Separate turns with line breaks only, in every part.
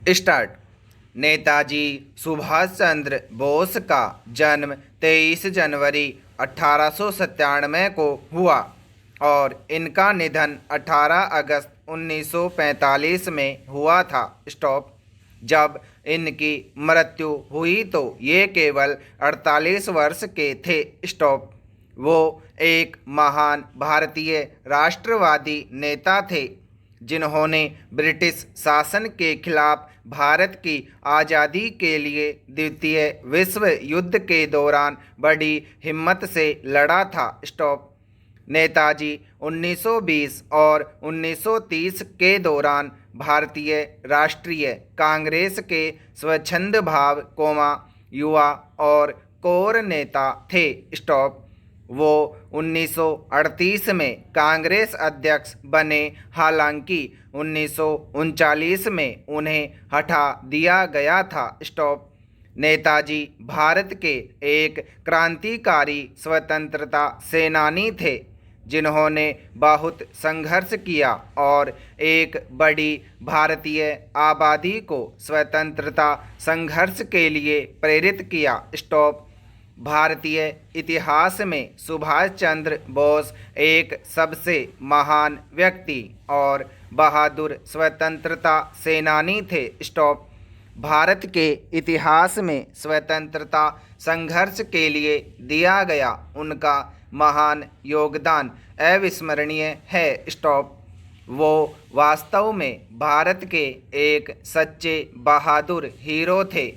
Start. Netaji Subhash Chandra Bose का जन्म 23 जनवरी 1897 को हुआ और इनका निधन 18 अगस्त 1945 में हुआ था। स्टॉप। जब इनकी मृत्यु हुई तो ये केवल 48 वर्ष के थे। स्टॉप। वो एक महान भारतीय राष्ट्रवादी नेता थे जिन्होंने ब्रिटिश शासन के खिलाफ भारत की आज़ादी के लिए द्वितीय विश्व युद्ध के दौरान बड़ी हिम्मत से लड़ा था। स्टॉप। नेताजी 1920 और 1930 के दौरान भारतीय राष्ट्रीय कांग्रेस के स्वच्छंद भाव युवा और कोर नेता थे। स्टॉप। वो 1938 में कांग्रेस अध्यक्ष बने, हालांकि 1939 में उन्हें हटा दिया गया था। स्टॉप। नेताजी भारत के एक क्रांतिकारी स्वतंत्रता सेनानी थे जिन्होंने बहुत संघर्ष किया और एक बड़ी भारतीय आबादी को स्वतंत्रता संघर्ष के लिए प्रेरित किया। स्टॉप। भारतीय इतिहास में सुभाष चंद्र बोस एक सबसे महान व्यक्ति और बहादुर स्वतंत्रता सेनानी थे। स्टॉप। भारत के इतिहास में स्वतंत्रता संघर्ष के लिए दिया गया उनका महान योगदान अविस्मरणीय है। स्टॉप। वो वास्तव में भारत के एक सच्चे बहादुर हीरो थे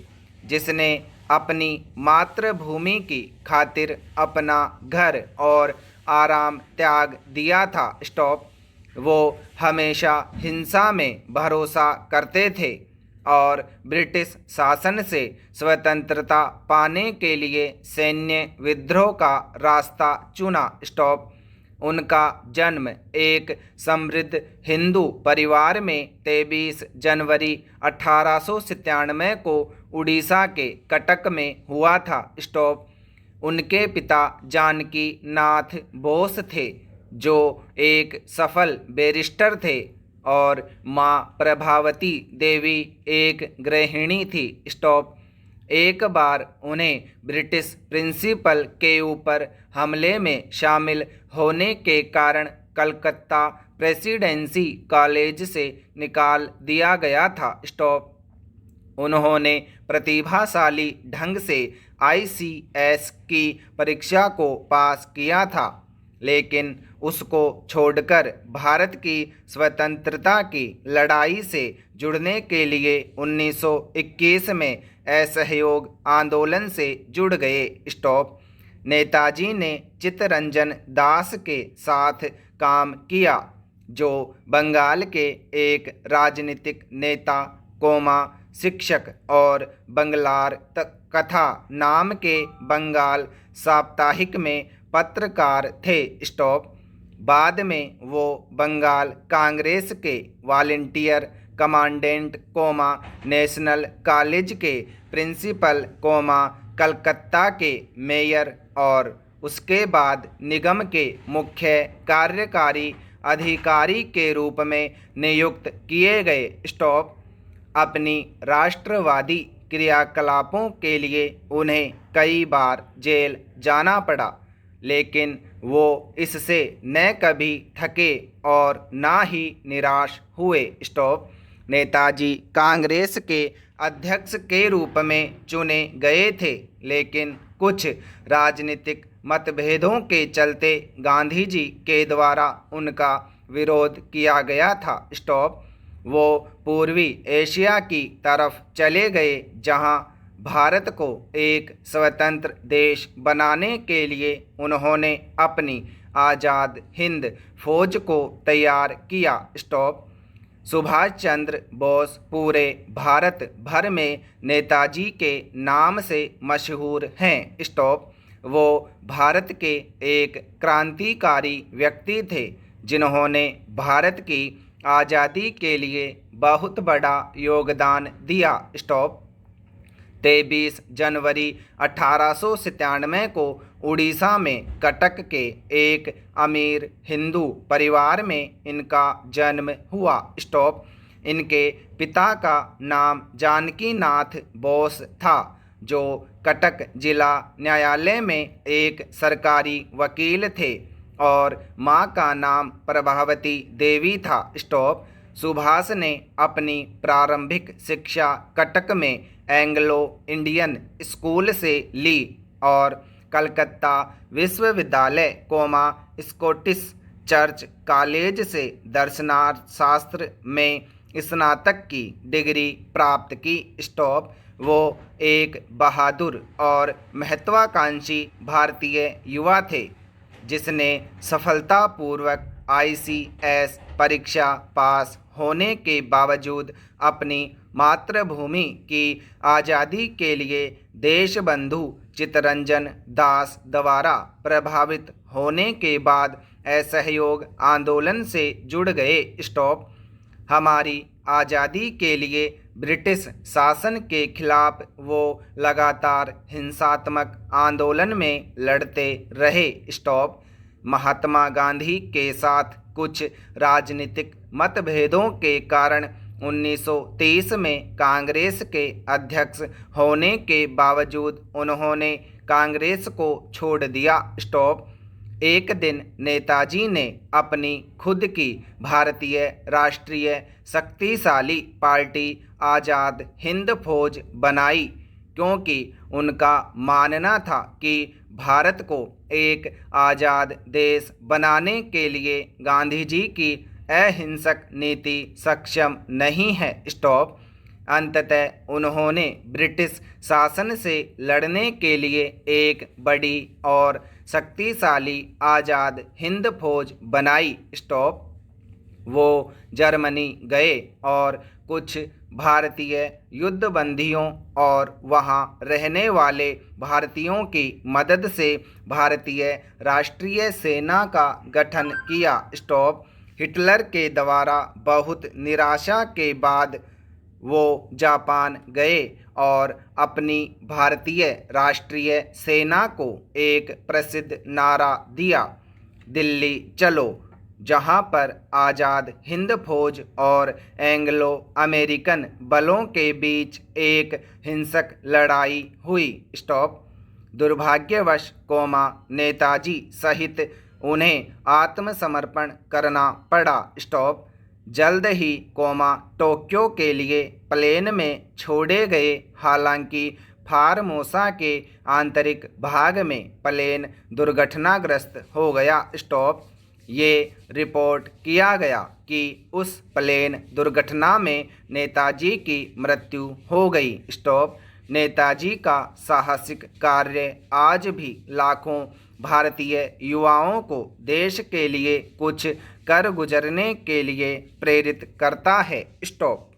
जिसने अपनी मातृभूमि की खातिर अपना घर और आराम त्याग दिया था। स्टॉप। वो हमेशा हिंसा में भरोसा करते थे और ब्रिटिश शासन से स्वतंत्रता पाने के लिए सैन्य विद्रोह का रास्ता चुना। स्टॉप। उनका जन्म एक समृद्ध हिंदू परिवार में 23 जनवरी 1897 को उड़ीसा के कटक में हुआ था। स्टॉप। उनके पिता जानकी नाथ बोस थे जो एक सफल बैरिस्टर थे और मां प्रभावती देवी एक गृहिणी थी। स्टॉप। एक बार उन्हें ब्रिटिश प्रिंसिपल के ऊपर हमले में शामिल होने के कारण कलकत्ता प्रेसिडेंसी कॉलेज से निकाल दिया गया था। स्टॉप। उन्होंने प्रतिभाशाली ढंग से ICS की परीक्षा को पास किया था, लेकिन उसको छोड़कर भारत की स्वतंत्रता की लड़ाई से जुड़ने के लिए 1921 में असहयोग आंदोलन से जुड़ गए। स्टॉप। नेताजी ने चित्तरंजन दास के साथ काम किया जो बंगाल के एक राजनीतिक नेता, शिक्षक और बंगलार कथा नाम के बंगाल साप्ताहिक में पत्रकार थे। स्टॉप। बाद में वो बंगाल कांग्रेस के वॉलंटियर कमांडेंट, नेशनल कॉलेज के प्रिंसिपल, कलकत्ता के मेयर और उसके बाद निगम के मुख्य कार्यकारी अधिकारी के रूप में नियुक्त किए गए। स्टॉप। अपनी राष्ट्रवादी क्रियाकलापों के लिए उन्हें कई बार जेल जाना पड़ा, लेकिन वो इससे न कभी थके और ना ही निराश हुए। स्टॉप। नेताजी कांग्रेस के अध्यक्ष के रूप में चुने गए थे, लेकिन कुछ राजनीतिक मतभेदों के चलते गांधी जी के द्वारा उनका विरोध किया गया था। स्टॉप। वो पूर्वी एशिया की तरफ चले गए जहां भारत को एक स्वतंत्र देश बनाने के लिए उन्होंने अपनी आज़ाद हिंद फौज को तैयार किया। स्टॉप। सुभाष चंद्र बोस पूरे भारत भर में नेताजी के नाम से मशहूर हैं। स्टॉप। वो भारत के एक क्रांतिकारी व्यक्ति थे जिन्होंने भारत की आज़ादी के लिए बहुत बड़ा योगदान दिया। स्टॉप। 23 जनवरी 1897 को उड़ीसा में कटक के एक अमीर हिंदू परिवार में इनका जन्म हुआ। स्टॉप। इनके पिता का नाम जानकी नाथ बोस था, जो कटक जिला न्यायालय में एक सरकारी वकील थे, और मां का नाम प्रभावती देवी था। स्टॉप। सुभाष ने अपनी प्रारंभिक शिक्षा कटक में एंग्लो इंडियन स्कूल से ली और कलकत्ता विश्वविद्यालय स्कॉटिश चर्च कॉलेज से दर्शनशास्त्र में स्नातक की डिग्री प्राप्त की। स्टॉप। वो एक बहादुर और महत्वाकांक्षी भारतीय युवा थे, जिसने सफलतापूर्वक ICS परीक्षा पास होने के बावजूद अपनी मातृभूमि की आज़ादी के लिए देशबंधु चित्तरंजन दास द्वारा प्रभावित होने के बाद असहयोग आंदोलन से जुड़ गए। स्टॉप। हमारी आज़ादी के लिए ब्रिटिश शासन के खिलाफ वो लगातार हिंसात्मक आंदोलन में लड़ते रहे। स्टॉप। महात्मा गांधी के साथ कुछ राजनीतिक मतभेदों के कारण 1930 में कांग्रेस के अध्यक्ष होने के बावजूद उन्होंने कांग्रेस को छोड़ दिया। स्टॉप। एक दिन नेताजी ने अपनी खुद की भारतीय राष्ट्रीय शक्तिशाली पार्टी आज़ाद हिंद फौज बनाई, क्योंकि उनका मानना था कि भारत को एक आज़ाद देश बनाने के लिए गांधी जी की अहिंसक नीति सक्षम नहीं है। स्टॉप। अंततः उन्होंने ब्रिटिश शासन से लड़ने के लिए एक बड़ी और शक्तिशाली आज़ाद हिंद फौज बनाई। स्टॉप। वो जर्मनी गए और कुछ भारतीय युद्धबंदियों और वहां रहने वाले भारतीयों की मदद से भारतीय राष्ट्रीय सेना का गठन किया। स्टॉप। हिटलर के द्वारा बहुत निराशा के बाद वो जापान गए और अपनी भारतीय राष्ट्रीय सेना को एक प्रसिद्ध नारा दिया, दिल्ली चलो, जहां पर आज़ाद हिंद फौज और एंग्लो अमेरिकन बलों के बीच एक हिंसक लड़ाई हुई। स्टॉप। दुर्भाग्यवश नेताजी सहित उन्हें आत्मसमर्पण करना पड़ा। स्टॉप। जल्द ही टोक्यो के लिए प्लेन में छोड़े गए, हालांकि फार्मोसा के आंतरिक भाग में प्लेन दुर्घटनाग्रस्त हो गया। स्टॉप। ये रिपोर्ट किया गया कि उस प्लेन दुर्घटना में नेताजी की मृत्यु हो गई। स्टॉप। नेताजी का साहसिक कार्य आज भी लाखों भारतीय युवाओं को देश के लिए कुछ कर गुजरने के लिए प्रेरित करता है। स्टॉप।